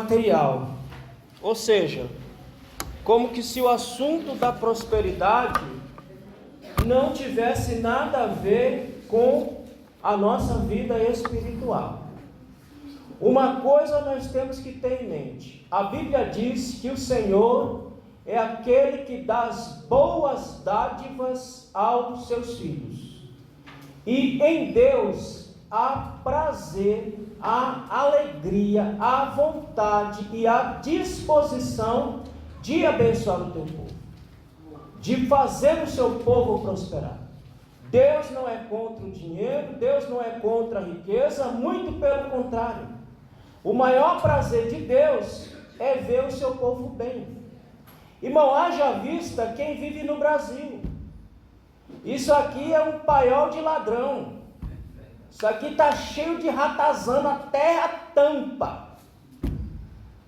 material. Ou seja, como que se o assunto da prosperidade não tivesse nada a ver com a nossa vida espiritual. Uma coisa nós temos que ter em mente: a Bíblia diz que o Senhor é aquele que dá as boas dádivas aos seus filhos, e em Deus há prazer, há alegria, há vontade e há disposição de abençoar o teu povo, de fazer o seu povo prosperar. Deus não é contra o dinheiro, Deus não é contra a riqueza, muito pelo contrário. O maior prazer de Deus é ver o seu povo bem. Irmão, haja vista quem vive no Brasil. Isso aqui é um paiol de ladrão. Isso aqui está cheio de ratazana até a tampa.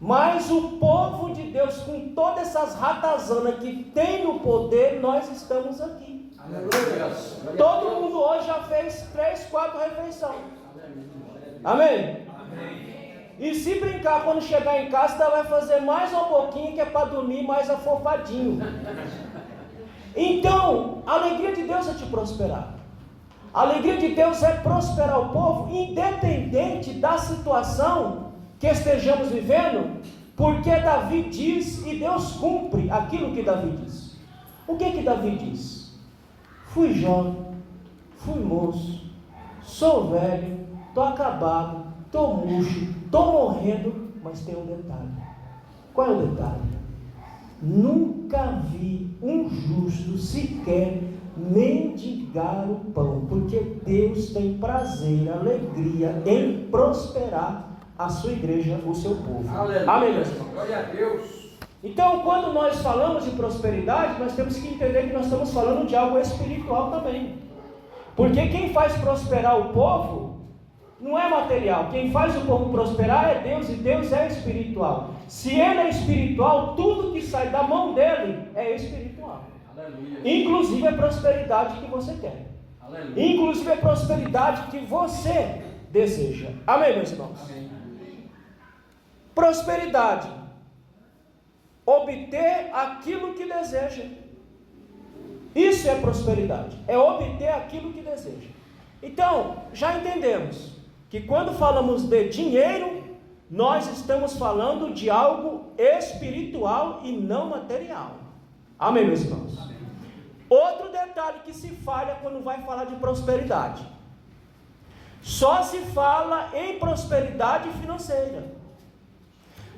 Mas o povo de Deus, com todas essas ratazanas que tem no poder, nós estamos aqui. Aleluia. Todo mundo hoje já fez 3, 4 refeições. Amém? Amém. E se brincar, quando chegar em casa, ainda vai fazer mais um pouquinho, que é para dormir mais afofadinho. Então, a alegria de Deus é te prosperar. A alegria de Deus é prosperar o povo, independente da situação que estejamos vivendo, porque Davi diz e Deus cumpre aquilo que Davi diz. O que Davi diz? Fui jovem, fui moço, sou velho, estou acabado, estou murcho, estou morrendo, mas tem um detalhe. Qual é o detalhe? Nunca vi um justo sequer mendigar o pão, porque Deus tem prazer, alegria em prosperar a sua igreja, o seu povo. Aleluia. Amém, meus irmãos? Glória a Deus. Então, quando nós falamos de prosperidade, nós temos que entender que nós estamos falando de algo espiritual também. Porque quem faz prosperar o povo não é material. Quem faz o povo prosperar é Deus, e Deus é espiritual. Se Ele é espiritual, tudo que sai da mão dele é espiritual. Aleluia. Inclusive a prosperidade que você quer. Aleluia. Inclusive a prosperidade que você deseja. Amém, meus irmãos? Amém. Prosperidade: obter aquilo que deseja. Isso é prosperidade, é obter aquilo que deseja. Então, já entendemos que quando falamos de dinheiro, nós estamos falando de algo espiritual e não material. Amém, meus irmãos? Amém. Outro detalhe que se falha quando vai falar de prosperidade: só se fala em prosperidade financeira.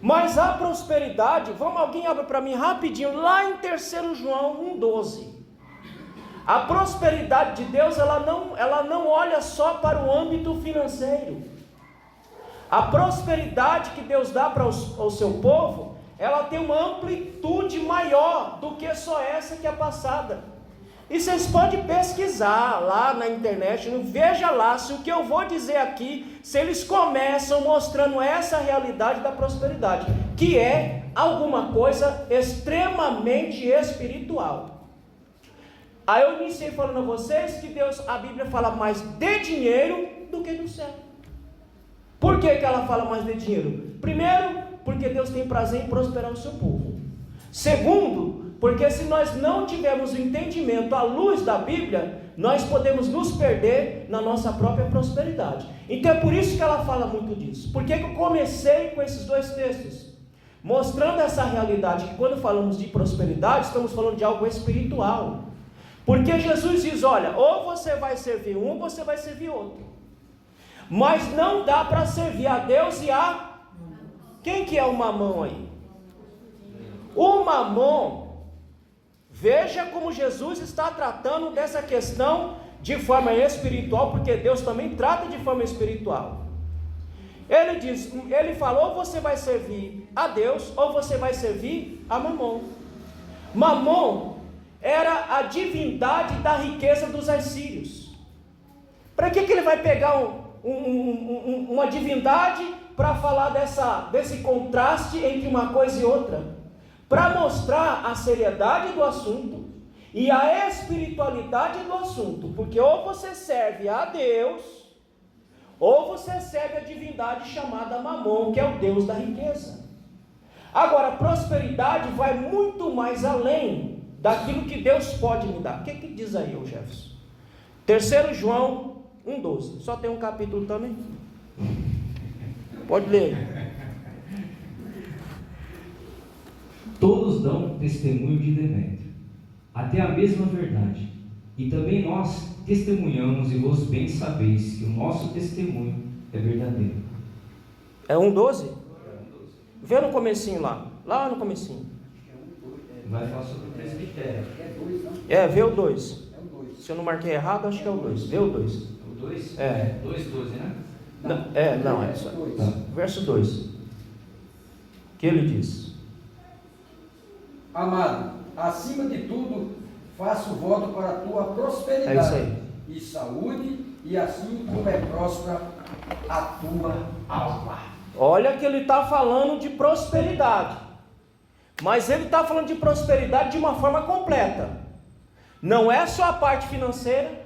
Mas a prosperidade, alguém abre para mim rapidinho, lá em 3 João 1,12. A prosperidade de Deus, ela não olha só para o âmbito financeiro. A prosperidade que Deus dá para o seu povo, ela tem uma amplitude maior do que só essa que é passada. E vocês podem pesquisar lá na internet, veja lá se o que eu vou dizer aqui, se eles começam mostrando essa realidade da prosperidade, que é alguma coisa extremamente espiritual. Aí eu iniciei falando a vocês que a Bíblia fala mais de dinheiro do que do céu. Por que ela fala mais de dinheiro? Primeiro, porque Deus tem prazer em prosperar o seu povo. Segundo, porque se nós não tivermos o entendimento à luz da Bíblia, nós podemos nos perder na nossa própria prosperidade. Então é por isso que ela fala muito disso. Por que eu comecei com esses 2 textos? Mostrando essa realidade, que quando falamos de prosperidade, estamos falando de algo espiritual. Porque Jesus diz, olha, ou você vai servir um, ou você vai servir outro. Mas não dá para servir a Deus e a... Quem que é o mamão aí? O mamão... Veja como Jesus está tratando dessa questão de forma espiritual, porque Deus também trata de forma espiritual. Ele falou, ou você vai servir a Deus, ou você vai servir a Mamon. Mamon era a divindade da riqueza dos assírios. Para que ele vai pegar uma divindade para falar desse contraste entre uma coisa e outra? Para mostrar a seriedade do assunto e a espiritualidade do assunto, porque ou você serve a Deus, ou você serve a divindade chamada Mamon, que é o Deus da riqueza. Agora, prosperidade vai muito mais além daquilo que Deus pode me dar. O que diz aí, ô Jefferson? 3 João 1,12. Só tem um capítulo também? Pode ler. Todos dão testemunho de Demétrio, até a mesma verdade. E também nós testemunhamos, e vós bem sabeis que o nosso testemunho é verdadeiro. É 1,12? Vê no comecinho lá no comecinho. Vai falar sobre o presbitério. Vê o 2. Se eu não marquei errado, acho que é o 2. Vê o 2. O 2? 2,12, né? Não, é só. Verso 2. Que ele diz: Amado, acima de tudo, faço voto para a tua prosperidade. É isso aí. E saúde, e assim como é próspera a tua alma. Olha que ele está falando de prosperidade, mas ele está falando de prosperidade de uma forma completa. Não é só a parte financeira,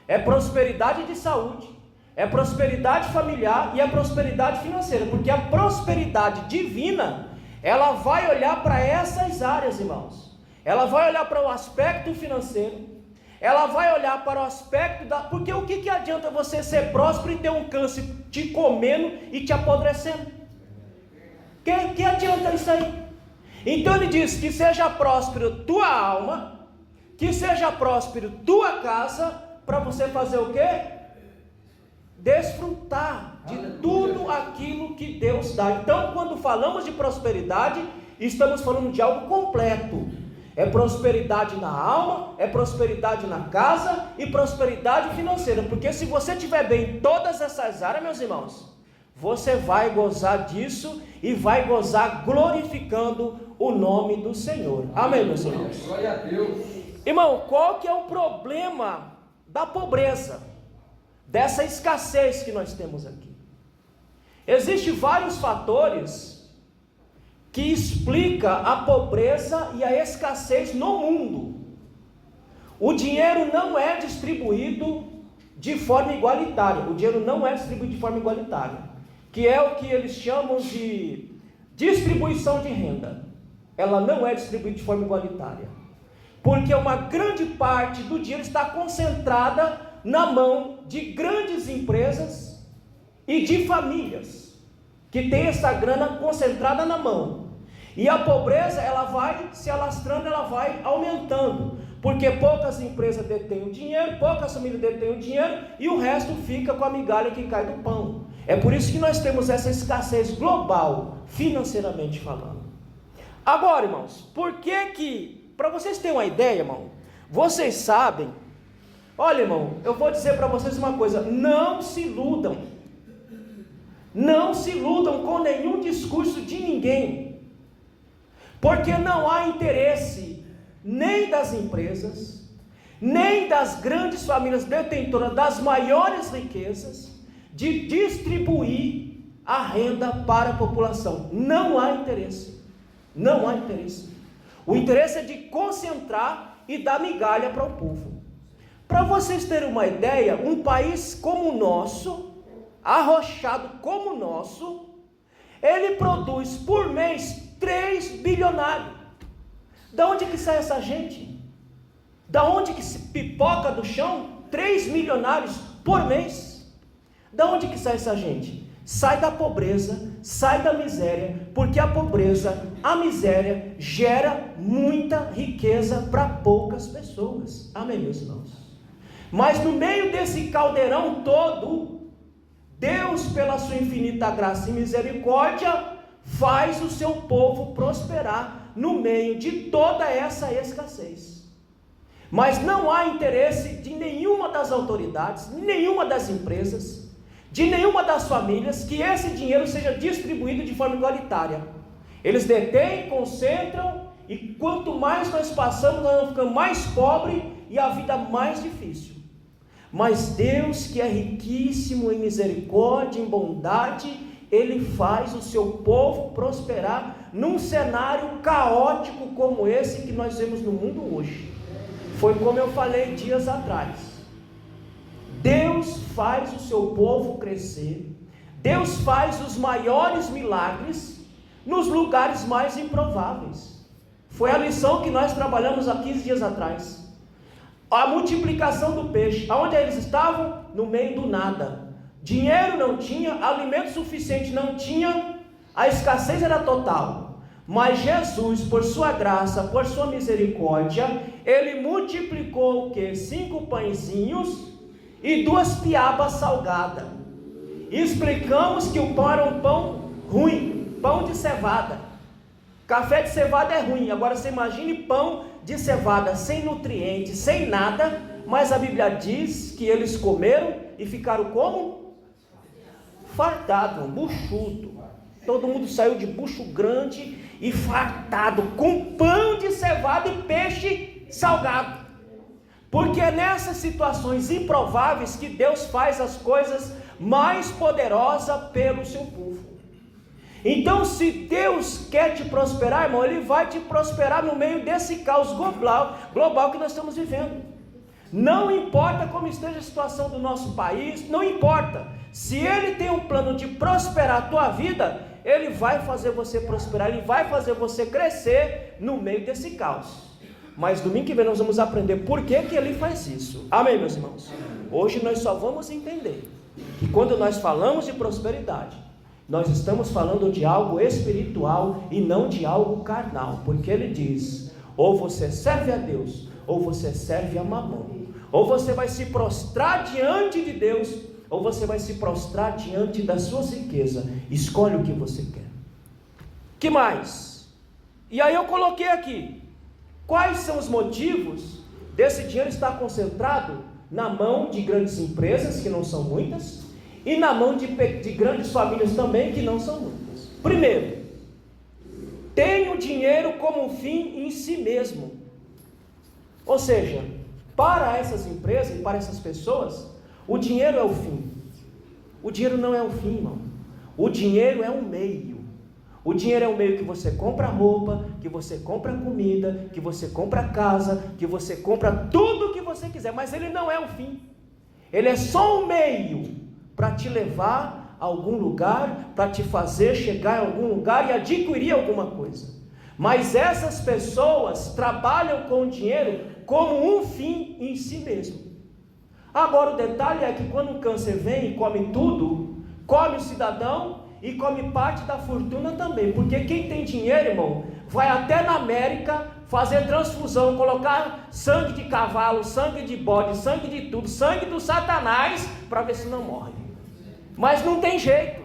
é prosperidade de saúde, é prosperidade familiar e é prosperidade financeira, porque a prosperidade divina, ela vai olhar para essas áreas, irmãos. Ela vai olhar para o aspecto financeiro, ela vai olhar para o aspecto da... Porque o que adianta você ser próspero e ter um câncer te comendo e te apodrecendo? Que adianta isso aí? Então ele diz que seja próspero tua alma, que seja próspero tua casa, para você fazer o quê? Desfrutar de tudo aquilo que Deus dá. Então, quando falamos de prosperidade, estamos falando de algo completo. É prosperidade na alma, é prosperidade na casa e prosperidade financeira. Porque se você estiver bem em todas essas áreas, meus irmãos, você vai gozar disso e vai gozar glorificando o nome do Senhor. Amém, meus irmãos? Glória a Deus. Irmão, qual que é o problema da pobreza, dessa escassez que nós temos aqui? Existem vários fatores que explicam a pobreza e a escassez no mundo. O dinheiro não é distribuído de forma igualitária. O dinheiro não é distribuído de forma igualitária, que é o que eles chamam de distribuição de renda. Ela não é distribuída de forma igualitária, porque uma grande parte do dinheiro está concentrada na mão de grandes empresas e de famílias que tem essa grana concentrada na mão. E a pobreza, ela vai se alastrando, ela vai aumentando, porque poucas empresas detêm o dinheiro, poucas famílias detêm o dinheiro, e o resto fica com a migalha que cai do pão. É por isso que nós temos essa escassez global, financeiramente falando. Agora, irmãos, por que, para vocês terem uma ideia, irmão, vocês sabem, olha, irmão, eu vou dizer para vocês uma coisa: não se iludam, não se iludam com nenhum discurso de ninguém, porque não há interesse nem das empresas, nem das grandes famílias detentoras das maiores riquezas, de distribuir a renda para a população. Não há interesse, não há interesse. O interesse é de concentrar e dar migalha para o povo. Para vocês terem uma ideia, um país como o nosso, arrochado como o nosso, ele produz por mês 3 bilionários. Da onde que sai essa gente? Da onde que se pipoca do chão 3 milionários por mês? Da onde que sai essa gente? Sai da pobreza, sai da miséria, porque a pobreza, a miséria gera muita riqueza para poucas pessoas. Amém, meus irmãos? Mas no meio desse caldeirão todo, Deus, pela sua infinita graça e misericórdia, faz o seu povo prosperar no meio de toda essa escassez. Mas não há interesse de nenhuma das autoridades, nenhuma das empresas, de nenhuma das famílias, que esse dinheiro seja distribuído de forma igualitária. Eles detêm, concentram, e quanto mais nós passamos, nós vamos ficando mais pobres e a vida mais difícil. Mas Deus, que é riquíssimo em misericórdia, em bondade, Ele faz o seu povo prosperar num cenário caótico como esse que nós vemos no mundo hoje. Foi como eu falei dias atrás. Deus faz o seu povo crescer, Deus faz os maiores milagres nos lugares mais improváveis. Foi a lição que nós trabalhamos há 15 dias atrás. A multiplicação do peixe. Aonde eles estavam? No meio do nada. Dinheiro não tinha, alimento suficiente não tinha, a escassez era total. Mas Jesus, por sua graça, por sua misericórdia, Ele multiplicou o quê? 5 pãezinhos e 2 piabas salgadas. Explicamos que o pão era um pão ruim, pão de cevada. Café de cevada é ruim, agora você imagine pão de cevada sem nutrientes, sem nada, mas a Bíblia diz que eles comeram e ficaram como? Fartado, buchudo. Todo mundo saiu de bucho grande e fartado, com pão de cevada e peixe salgado. Porque é nessas situações improváveis que Deus faz as coisas mais poderosas pelo seu povo. Então, se Deus quer te prosperar, irmão, Ele vai te prosperar no meio desse caos global que nós estamos vivendo. Não importa como esteja a situação do nosso país, não importa. Se Ele tem um plano de prosperar a tua vida, Ele vai fazer você prosperar, Ele vai fazer você crescer no meio desse caos. Mas domingo que vem nós vamos aprender por que Ele faz isso. Amém, meus irmãos? Hoje nós só vamos entender que quando nós falamos de prosperidade, nós estamos falando de algo espiritual e não de algo carnal, porque Ele diz: ou você serve a Deus, ou você serve a Mamon. Ou você vai se prostrar diante de Deus, ou você vai se prostrar diante da sua riqueza. Escolhe o que você quer. Que mais? E aí eu coloquei aqui, quais são os motivos desse dinheiro estar concentrado na mão de grandes empresas, que não são muitas, e na mão de grandes famílias também, que não são muitas. Primeiro, tem o dinheiro como um fim em si mesmo. Ou seja, para essas empresas e para essas pessoas, o dinheiro é o fim. O dinheiro não é o fim, irmão. O dinheiro é um meio. O dinheiro é um meio que você compra roupa, que você compra comida, que você compra casa, que você compra tudo o que você quiser, mas ele não é o fim. Ele é só um meio para te levar a algum lugar, para te fazer chegar em algum lugar e adquirir alguma coisa. Mas essas pessoas trabalham com o dinheiro como um fim em si mesmo. Agora o detalhe é que quando o câncer vem e come tudo, come o cidadão e come parte da fortuna também. Porque quem tem dinheiro, irmão, vai até na América fazer transfusão, colocar sangue de cavalo, sangue de bode, sangue de tudo, sangue do Satanás, para ver se não morre. Mas não tem jeito.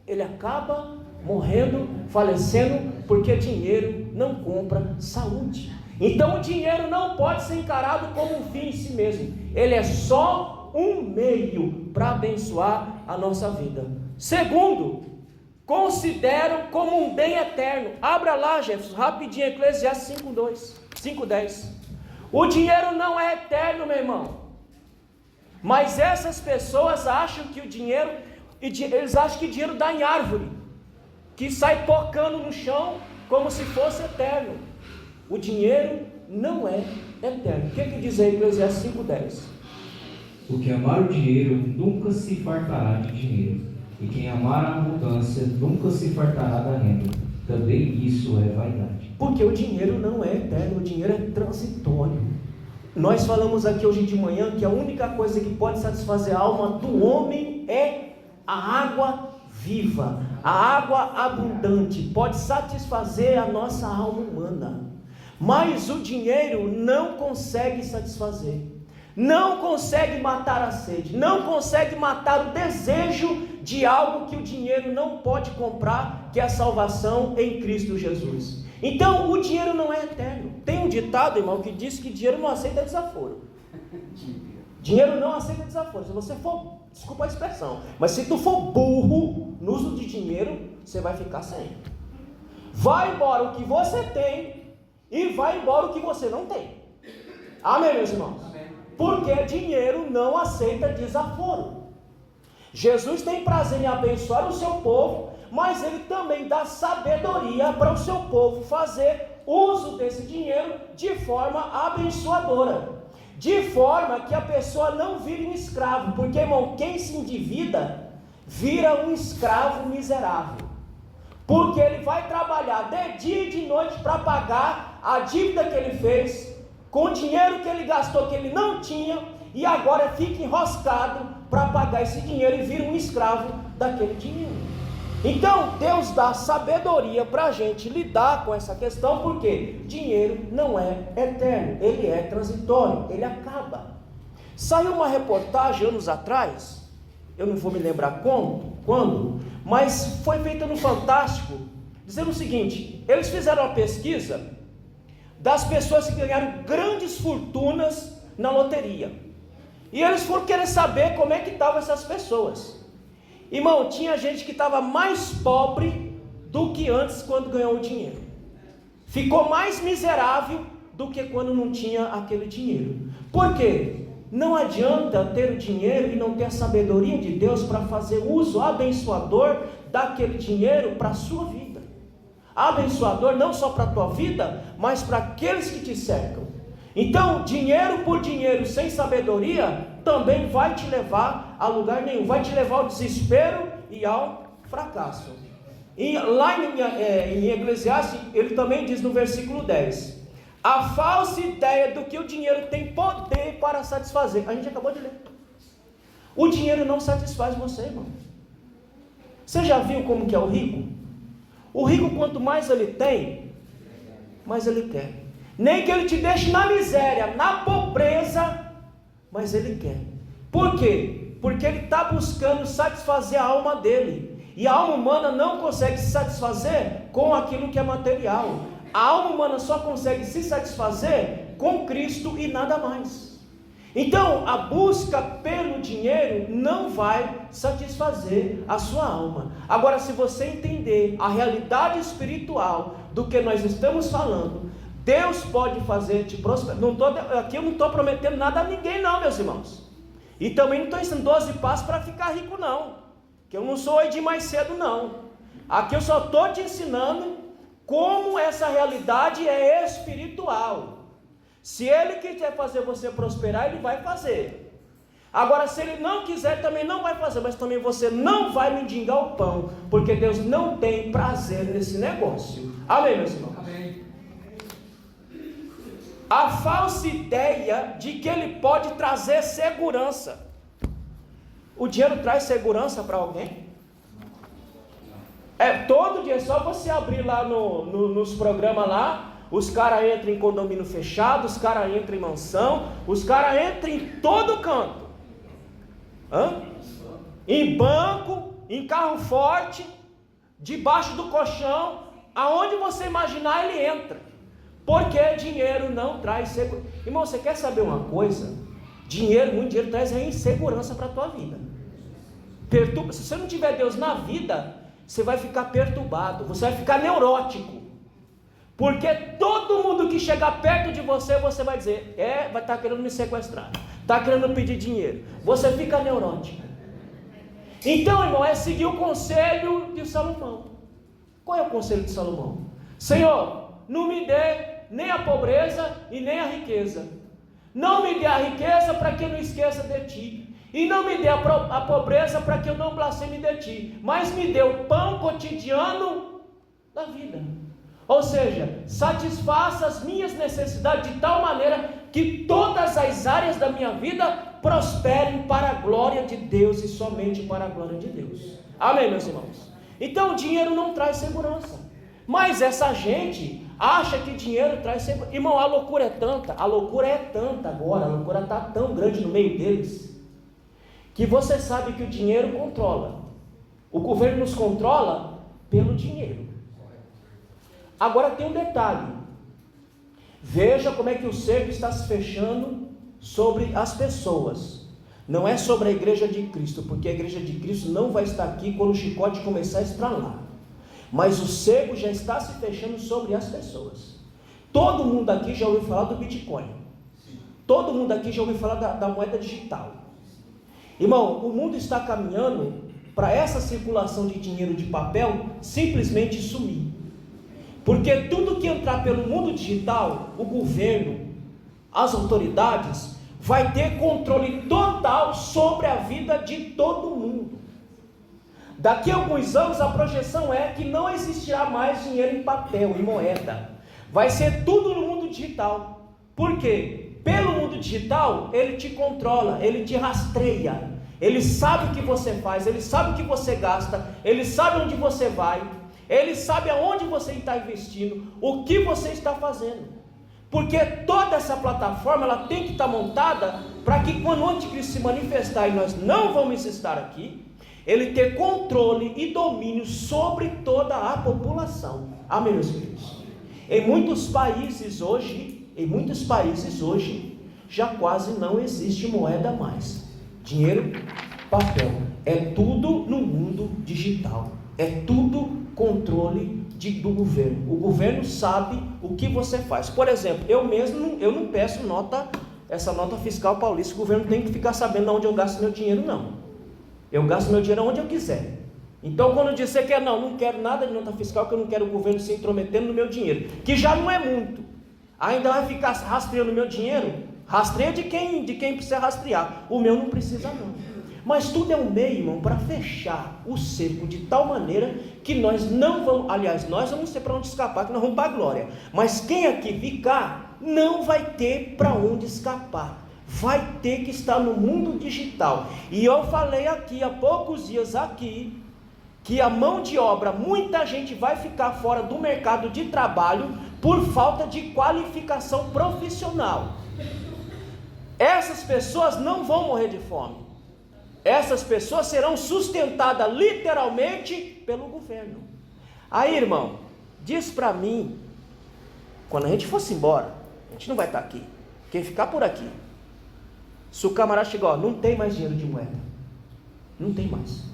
Ele acaba morrendo, falecendo, porque dinheiro não compra saúde. Então o dinheiro não pode ser encarado como um fim em si mesmo. Ele é só um meio para abençoar a nossa vida. Segundo, considero como um bem eterno. Abra lá, Jefferson, rapidinho, Eclesiastes 5:10. O dinheiro não é eterno, meu irmão. Mas essas pessoas acham que o dinheiro, eles acham que o dinheiro dá em árvore, que sai pocando no chão como se fosse eterno. O dinheiro não é eterno. O que diz aí Eclesiastes 5:10? O que amar o dinheiro nunca se fartará de dinheiro, e quem amar a abundância nunca se fartará da renda. Também isso é vaidade. Porque o dinheiro não é eterno, o dinheiro é transitório. Nós falamos aqui hoje de manhã que a única coisa que pode satisfazer a alma do homem é a água viva, a água abundante, pode satisfazer a nossa alma humana. Mas o dinheiro não consegue satisfazer, não consegue matar a sede, não consegue matar o desejo de algo que o dinheiro não pode comprar, que é a salvação em Cristo Jesus. Então o dinheiro não é eterno. Tem um ditado, irmão, que diz que dinheiro não aceita desaforo. Dinheiro não aceita desaforo. Se você for, desculpa a expressão, mas se tu for burro no uso de dinheiro, você vai ficar sem. Vai embora o que você tem e vai embora o que você não tem. Amém, meus irmãos? Amém. Porque dinheiro não aceita desaforo. Jesus tem prazer em abençoar o seu povo, mas Ele também dá sabedoria para o seu povo fazer uso desse dinheiro de forma abençoadora, de forma que a pessoa não vire um escravo, porque, irmão, quem se endivida vira um escravo miserável. porque ele vai trabalhar de dia e de noite para pagar a dívida que ele fez, com o dinheiro que ele gastou que ele não tinha, e agora fica enroscado para pagar esse dinheiro e vira um escravo daquele dinheiro. Então Deus dá sabedoria para a gente lidar com essa questão, porque dinheiro não é eterno, ele é transitório, ele acaba. Saiu uma reportagem anos atrás, eu não vou me lembrar quando, mas foi feita no Fantástico, dizendo o seguinte: eles fizeram uma pesquisa das pessoas que ganharam grandes fortunas na loteria, e eles foram querer saber como é que estavam essas pessoas. Irmão, tinha gente que estava mais pobre do que antes quando ganhou o dinheiro, ficou mais miserável do que quando não tinha aquele dinheiro. Por quê? Não adianta ter o dinheiro e não ter a sabedoria de Deus para fazer uso abençoador daquele dinheiro para a sua vida. Abençoador não só para a tua vida, mas para aqueles que te cercam. Então, dinheiro por dinheiro sem sabedoria também vai te levar a lugar nenhum, vai te levar ao desespero e ao fracasso. E lá em Eclesiastes, ele também diz no versículo 10: a falsa ideia do que o dinheiro tem poder para satisfazer. A gente acabou de ler. O dinheiro não satisfaz você, irmão. Você já viu como que é o rico? O rico, quanto mais ele tem, mais ele quer. Nem que ele te deixe na miséria, na pobreza, mas ele quer. Por quê? Porque ele está buscando satisfazer a alma dele. E a alma humana não consegue se satisfazer com aquilo que é material. A alma humana só consegue se satisfazer com Cristo e nada mais. Então, a busca pelo dinheiro não vai satisfazer a sua alma. Agora, se você entender a realidade espiritual do que nós estamos falando, Deus pode fazer te prosperar. Aqui eu não estou prometendo nada a ninguém não, meus irmãos. E também não estou ensinando 12 passos para ficar rico não. Que eu não sou Edir mais cedo não. Aqui eu só estou te ensinando como essa realidade é espiritual. Se Ele quiser fazer você prosperar, Ele vai fazer. Agora, se Ele não quiser, também não vai fazer. Mas também você não vai mendigar o pão, porque Deus não tem prazer nesse negócio. Amém, meus irmãos? Amém. A falsa ideia de que ele pode trazer segurança. O dinheiro traz segurança para alguém? Todo dia, é só você abrir lá nos programas lá, os caras entram em condomínio fechado, os caras entram em mansão, os caras entram em todo canto. Em banco, em carro forte, debaixo do colchão, aonde você imaginar ele entra. Porque dinheiro não traz segurança. Irmão, você quer saber uma coisa? Muito dinheiro traz insegurança para a tua vida. Se você não tiver Deus na vida, você vai ficar perturbado, você vai ficar neurótico. Porque todo mundo que chegar perto de você, você vai dizer, vai estar querendo me sequestrar, está querendo pedir dinheiro. Você fica neurótico. Então, irmão, é seguir o conselho de Salomão. Qual é o conselho de Salomão? Senhor, não me dê nem a pobreza e nem a riqueza. Não me dê a riqueza para que eu não esqueça de ti. E não me dê a pobreza para que eu não blasfeme de ti. Mas me dê o pão cotidiano da vida. Ou seja, satisfaça as minhas necessidades de tal maneira que todas as áreas da minha vida prosperem para a glória de Deus e somente para a glória de Deus. Amém, meus irmãos? Então o dinheiro não traz segurança. Mas essa gente acha que dinheiro traz segurança. Irmão, a loucura é tanta agora, a loucura está tão grande no meio deles, que você sabe que o dinheiro controla. O governo nos controla pelo dinheiro. Agora tem um detalhe. Veja como é que o cerco está se fechando sobre as pessoas. Não é sobre a igreja de Cristo, porque a igreja de Cristo não vai estar aqui quando o chicote começar a estralar. Mas o cerco já está se fechando sobre as pessoas. Todo mundo aqui já ouviu falar do Bitcoin. Todo mundo aqui já ouviu falar da moeda digital. Irmão, o mundo está caminhando para essa circulação de dinheiro de papel simplesmente sumir. Porque tudo que entrar pelo mundo digital, o governo, as autoridades, vai ter controle total sobre a vida de todo mundo. Daqui a alguns anos a projeção é que não existirá mais dinheiro em papel, em moeda. Vai ser tudo no mundo digital. Por quê? Pelo mundo digital, ele te controla, ele te rastreia. Ele sabe o que você faz, ele sabe o que você gasta, ele sabe onde você vai, ele sabe aonde você está investindo, o que você está fazendo. Porque toda essa plataforma ela tem que estar montada para que quando o anticristo se manifestar e nós não vamos estar aqui, ele ter controle e domínio sobre toda a população. Amém, meus queridos? Em muitos países hoje, já quase não existe moeda mais. Dinheiro, papel, é tudo no mundo digital, é tudo controle do governo. O governo sabe o que você faz. Por exemplo, eu não peço essa nota fiscal paulista. O governo tem que ficar sabendo onde eu gasto meu dinheiro, não. Eu gasto meu dinheiro onde eu quiser. Então, quando disser que não quero nada de nota fiscal, que eu não quero o governo se intrometendo no meu dinheiro, que já não é muito, ainda vai ficar rastreando o meu dinheiro. Rastreia de quem precisa rastrear. O meu não precisa não. Mas tudo é um meio, irmão, para fechar o cerco de tal maneira que nós não vamos, aliás, nós vamos ter para onde escapar, que nós vamos para a glória. Mas quem aqui ficar, não vai ter para onde escapar. Vai ter que estar no mundo digital. E eu falei aqui há poucos dias que a mão de obra, muita gente vai ficar fora do mercado de trabalho por falta de qualificação profissional. Essas pessoas não vão morrer de fome. Essas pessoas serão sustentadas literalmente pelo governo. Aí, irmão, diz para mim, quando a gente fosse embora, a gente não vai estar aqui. Quem ficar por aqui, se o camarada chegar, não tem mais dinheiro de moeda, não tem mais.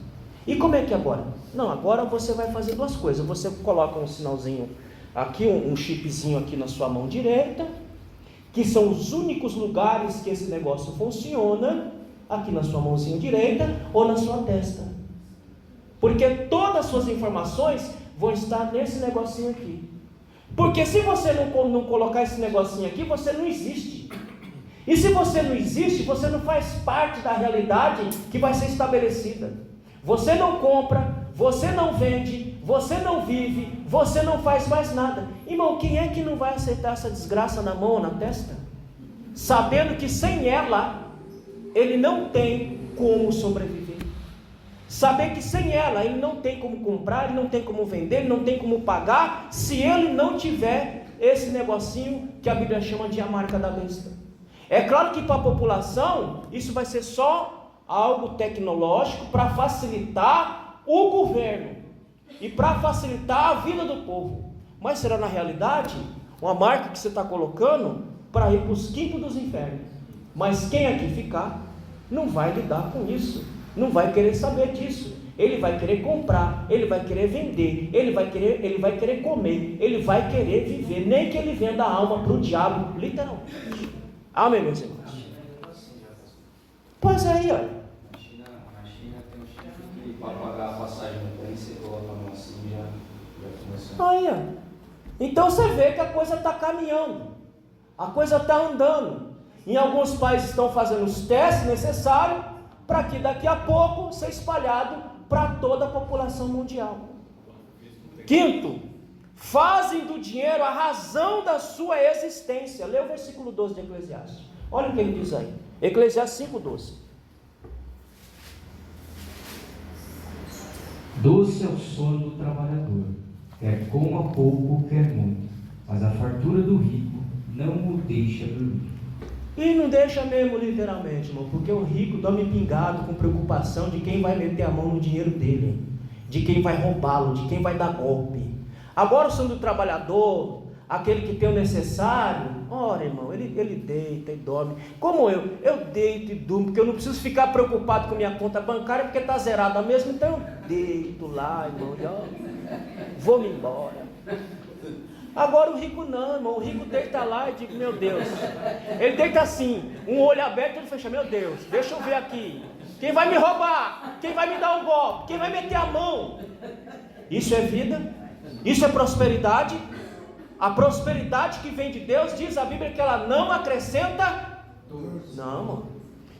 E como é que agora? Não, agora você vai fazer duas coisas. Você coloca um sinalzinho aqui, um chipzinho aqui na sua mão direita, que são os únicos lugares que esse negócio funciona, aqui na sua mãozinha direita ou na sua testa. Porque todas as suas informações vão estar nesse negocinho aqui. Porque se você não colocar esse negocinho aqui, você não existe. E se você não existe, você não faz parte da realidade que vai ser estabelecida. Você não compra, você não vende, você não vive, você não faz mais nada. Irmão, quem é que não vai aceitar essa desgraça na mão ou na testa? Sabendo que sem ela, ele não tem como sobreviver. Saber que sem ela, ele não tem como comprar, ele não tem como vender, ele não tem como pagar, se ele não tiver esse negocinho que a Bíblia chama de a marca da besta. É claro que para a população, isso vai ser só algo tecnológico para facilitar o governo e para facilitar a vida do povo. Mas será na realidade uma marca que você está colocando para ir para os quintos dos infernos. Mas quem aqui ficar não vai lidar com isso, não vai querer saber disso. Ele vai querer comprar, ele vai querer vender, ele vai querer comer, ele vai querer viver, nem que ele venda a alma para o diabo, literalmente. Amém, meus irmãos? Pois aí, olha. Na China tem um chip que para pagar a passagem no trem, você coloca a mão assim, já começou. Aí, ó. Então você vê que a coisa está caminhando, a coisa está andando. Em alguns países estão fazendo os testes necessários para que daqui a pouco seja espalhado para toda a população mundial. Quinto, fazem do dinheiro a razão da sua existência. Lê o versículo 12 de Eclesiastes. Olha o que ele diz aí. Eclesiastes 5:12. Doce é o sono do trabalhador, quer coma pouco, quer muito, mas a fartura do rico não o deixa dormir. E não deixa mesmo, literalmente, irmão, porque o rico dorme pingado com preocupação de quem vai meter a mão no dinheiro dele, de quem vai roubá-lo, de quem vai dar golpe. Agora o sono do trabalhador, aquele que tem o necessário, ora, irmão, ele deita e dorme. Como eu deito e durmo, porque eu não preciso ficar preocupado com minha conta bancária, porque está zerada mesmo, então eu deito lá, irmão, e ó, vou-me embora. Agora o rico não, irmão, o rico deita lá e diz, meu Deus, ele deita assim, um olho aberto e ele fecha, meu Deus, deixa eu ver aqui, quem vai me roubar, quem vai me dar um golpe, quem vai meter a mão? Isso é vida? Isso é prosperidade? A prosperidade que vem de Deus, diz a Bíblia que ela não acrescenta. Não, mano.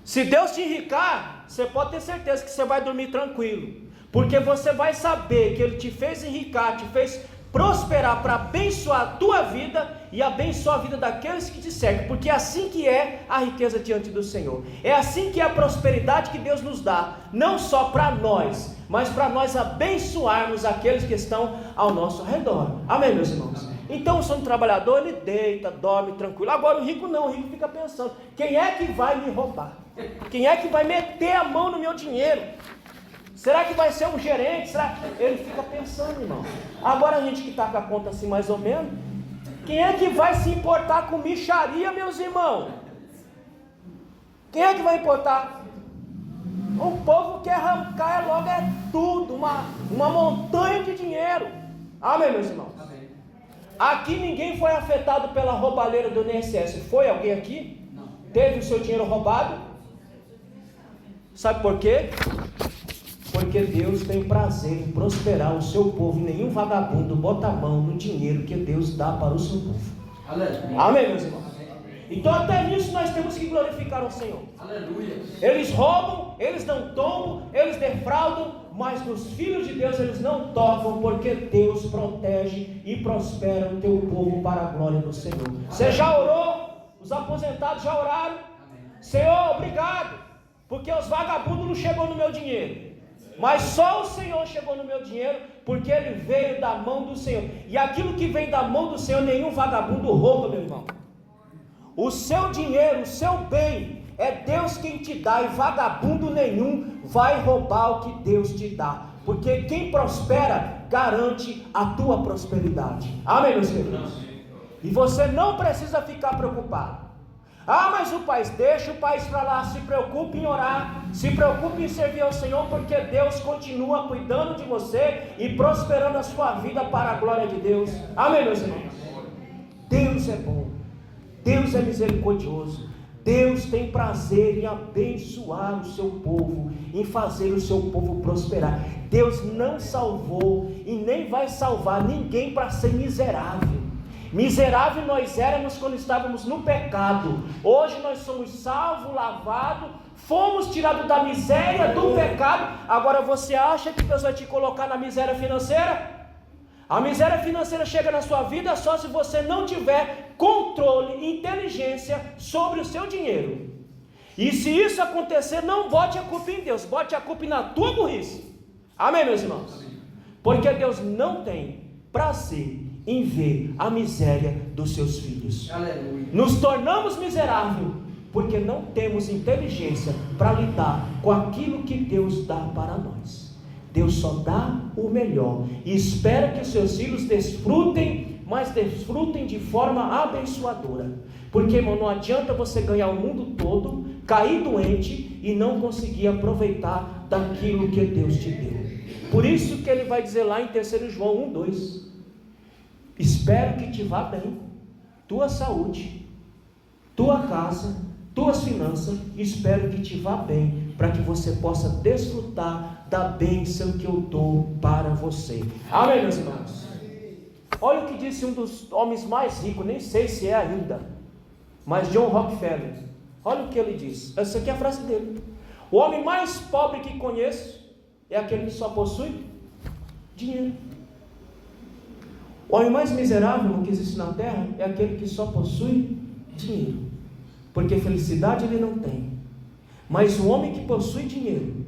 Se Deus te enricar, você pode ter certeza que você vai dormir tranquilo. Porque você vai saber que Ele te fez enricar, te fez prosperar para abençoar a tua vida e abençoar a vida daqueles que te cercam, porque é assim que é a riqueza diante do Senhor, é assim que é a prosperidade que Deus nos dá, não só para nós, mas para nós abençoarmos aqueles que estão ao nosso redor. Amém, meus irmãos? Então o sono trabalhador, ele deita, dorme tranquilo. Agora o rico não, o rico fica pensando: quem é que vai me roubar? Quem é que vai meter a mão no meu dinheiro? Será que vai ser um gerente? Será? Ele fica pensando, irmão. Agora a gente que está com a conta assim mais ou menos, quem é que vai se importar com mixaria, meus irmãos? Quem é que vai importar? O povo quer arrancar logo tudo, uma montanha de dinheiro. Amém, meus irmãos? Amém. Aqui ninguém foi afetado pela roubalheira do INSS. Foi alguém aqui? Não. Teve o seu dinheiro roubado? Sabe por quê? Porque Deus tem prazer em prosperar o seu povo, e nenhum vagabundo bota a mão no dinheiro que Deus dá para o seu povo. Aleluia. Amém, meus irmãos? Então até nisso nós temos que glorificar o Senhor. Aleluia. Eles roubam, eles não tombam, eles defraudam, mas nos filhos de Deus eles não tocam, porque Deus protege e prospera o teu povo para a glória do Senhor. Você já orou? Os aposentados já oraram? Senhor, obrigado, porque os vagabundos não chegou no meu dinheiro, mas só o Senhor chegou no meu dinheiro, porque ele veio da mão do Senhor. E aquilo que vem da mão do Senhor, nenhum vagabundo rouba, meu irmão. O seu dinheiro, o seu bem, é Deus quem te dá, e vagabundo nenhum vai roubar o que Deus te dá, porque quem prospera garante a tua prosperidade. Amém, meus irmãos? E você não precisa ficar preocupado. Ah, mas o país, deixa o país para lá, se preocupe em orar, se preocupe em servir ao Senhor, porque Deus continua cuidando de você e prosperando a sua vida para a glória de Deus. Amém, meus irmãos? Deus é bom, Deus é misericordioso, Deus tem prazer em abençoar o seu povo, em fazer o seu povo prosperar. Deus não salvou e nem vai salvar ninguém para ser miserável. Miserável nós éramos quando estávamos no pecado. Hoje nós somos salvos, lavados, fomos tirados da miséria do pecado. Agora você acha que Deus vai te colocar na miséria financeira? A miséria financeira chega na sua vida só se você não tiver controle e inteligência sobre o seu dinheiro. E se isso acontecer, não bote a culpa em Deus, bote a culpa na tua burrice. Amém, meus irmãos? Porque Deus não tem prazer em ver a miséria dos seus filhos. Aleluia. Nos tornamos miseráveis porque não temos inteligência para lidar com aquilo que Deus dá para nós. Deus só dá o melhor e espera que os seus filhos desfrutem, mas desfrutem de forma abençoadora. Porque, irmão, não adianta você ganhar o mundo todo, cair doente e não conseguir aproveitar daquilo que Deus te deu. Por isso que ele vai dizer lá em 3 João 1:2: espero que te vá bem, tua saúde, tua casa, tuas finanças, espero que te vá bem, para que você possa desfrutar da bênção que eu dou para você. Amém, meus irmãos? Olha o que disse um dos homens mais ricos, nem sei se é ainda, mas John Rockefeller. Olha o que ele diz, essa aqui é a frase dele: o homem mais pobre que conheço é aquele que só possui dinheiro. O homem mais miserável que existe na terra é aquele que só possui dinheiro, porque felicidade ele não tem. Mas o homem que possui dinheiro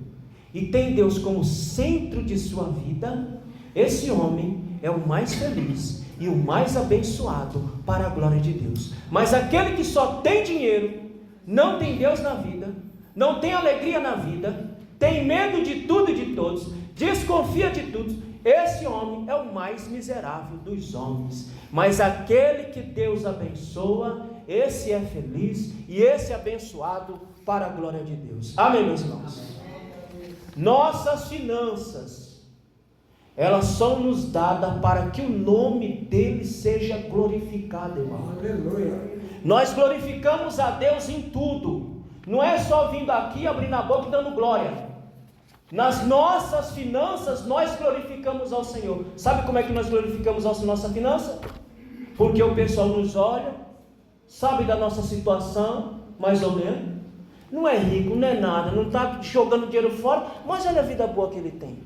e tem Deus como centro de sua vida, esse homem é o mais feliz e o mais abençoado para a glória de Deus. Mas aquele que só tem dinheiro, não tem Deus na vida, não tem alegria na vida, tem medo de tudo e de todos, desconfia de tudo, esse homem é o mais miserável dos homens. Mas aquele que Deus abençoa, esse é feliz e esse é abençoado para a glória de Deus. Amém, meus irmãos? Nossas finanças, elas são nos dadas para que o nome dele seja glorificado, irmão. Aleluia. Nós glorificamos a Deus em tudo, não é só vindo aqui, abrindo a boca e dando glória. Nas nossas finanças nós glorificamos ao Senhor. Sabe como é que nós glorificamos a nossa finança? Porque o pessoal nos olha, sabe da nossa situação, mais ou menos, não é rico, não é nada, não está jogando dinheiro fora, mas olha a vida boa que ele tem.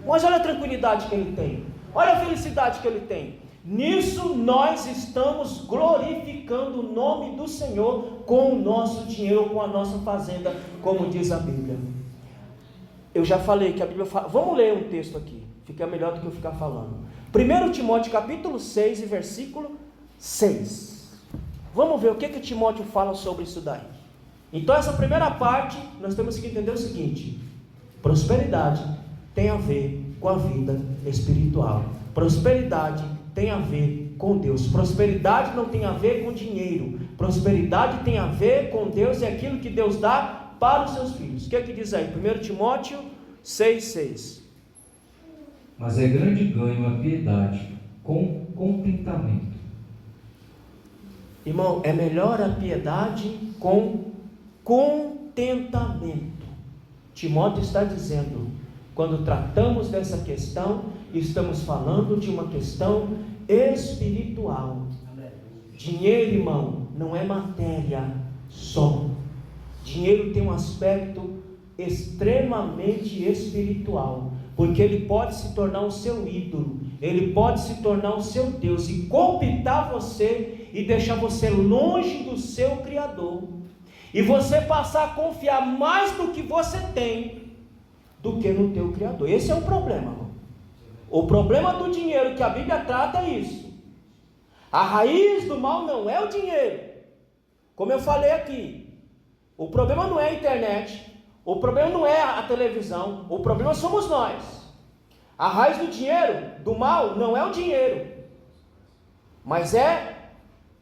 Mas olha a tranquilidade que ele tem, olha a felicidade que ele tem. Nisso nós estamos glorificando o nome do Senhor com o nosso dinheiro, com a nossa fazenda, como diz a Bíblia. Eu já falei que a Bíblia fala, vamos ler um texto aqui, fica melhor do que eu ficar falando. 1 Timóteo capítulo 6 e versículo 6. Vamos ver o que Timóteo fala sobre isso daí. Então essa primeira parte, nós temos que entender o seguinte: prosperidade tem a ver com a vida espiritual. Prosperidade tem a ver com Deus. Prosperidade não tem a ver com dinheiro. Prosperidade tem a ver com Deus e aquilo que Deus dá para os seus filhos. O que é que diz aí? 1 Timóteo 6,6. Mas é grande ganho a piedade com contentamento. Irmão, é melhor a piedade com contentamento. Timóteo está dizendo, quando tratamos dessa questão, estamos falando de uma questão espiritual. Dinheiro, irmão, não é matéria só. Dinheiro tem um aspecto extremamente espiritual, porque ele pode se tornar o seu ídolo, ele pode se tornar o seu Deus e cooptar você e deixar você longe do seu Criador, e você passar a confiar mais no que você tem do que no teu Criador. Esse é o problema, irmão. O problema do dinheiro que a Bíblia trata é isso. A raiz do mal não é o dinheiro, como eu falei aqui. O problema não é a internet, o problema não é a televisão, o problema somos nós. A raiz do dinheiro, do mal, não é o dinheiro, mas é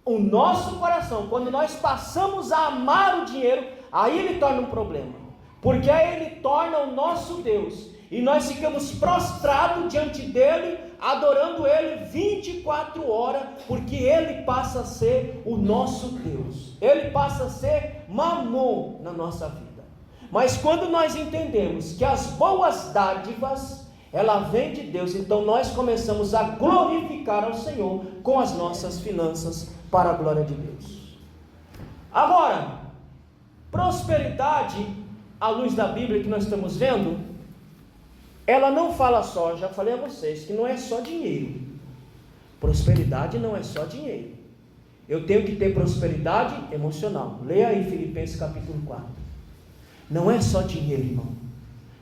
o nosso coração. Quando nós passamos a amar o dinheiro, aí ele torna um problema, porque aí ele torna o nosso Deus, e nós ficamos prostrados diante dele, adorando ele 24 horas, porque ele passa a ser o nosso Deus, ele passa a ser Mamon na nossa vida. Mas quando nós entendemos que as boas dádivas, ela vem de Deus, então nós começamos a glorificar ao Senhor com as nossas finanças, para a glória de Deus. Agora, prosperidade, à luz da Bíblia que nós estamos vendo, ela não fala só, já falei a vocês, que não é só dinheiro. Prosperidade não é só dinheiro. Eu tenho que ter prosperidade emocional. Leia aí Filipenses capítulo 4. Não é só dinheiro, irmão.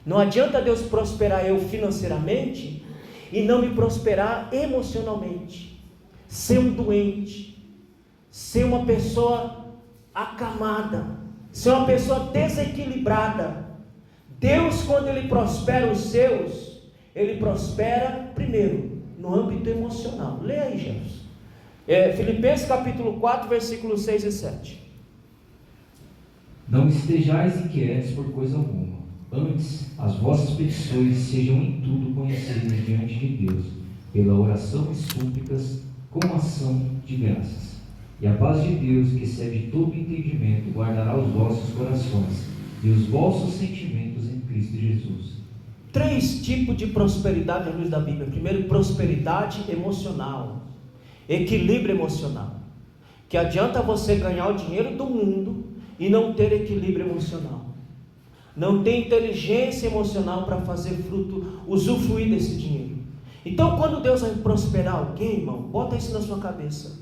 Não adianta Deus prosperar eu financeiramente e não me prosperar emocionalmente. Ser um doente, ser uma pessoa acamada, ser uma pessoa desequilibrada. Deus, quando Ele prospera os seus, Ele prospera primeiro no âmbito emocional. Leia aí, Jefferson. Filipenses capítulo 4, versículos 6 e 7. Não estejais inquietos por coisa alguma, antes as vossas petições sejam em tudo conhecidas diante de Deus, pela oração e súplicas, com ação de graças. E a paz de Deus, que excede todo entendimento, guardará os vossos corações e os vossos sentimentos em Cristo Jesus. 3 tipos de prosperidade à luz da Bíblia. Primeiro, prosperidade emocional, equilíbrio emocional. Que adianta você ganhar o dinheiro do mundo e não ter equilíbrio emocional, não ter inteligência emocional para fazer fruto, usufruir desse dinheiro. Então, quando Deus vai prosperar alguém, irmão, bota isso na sua cabeça.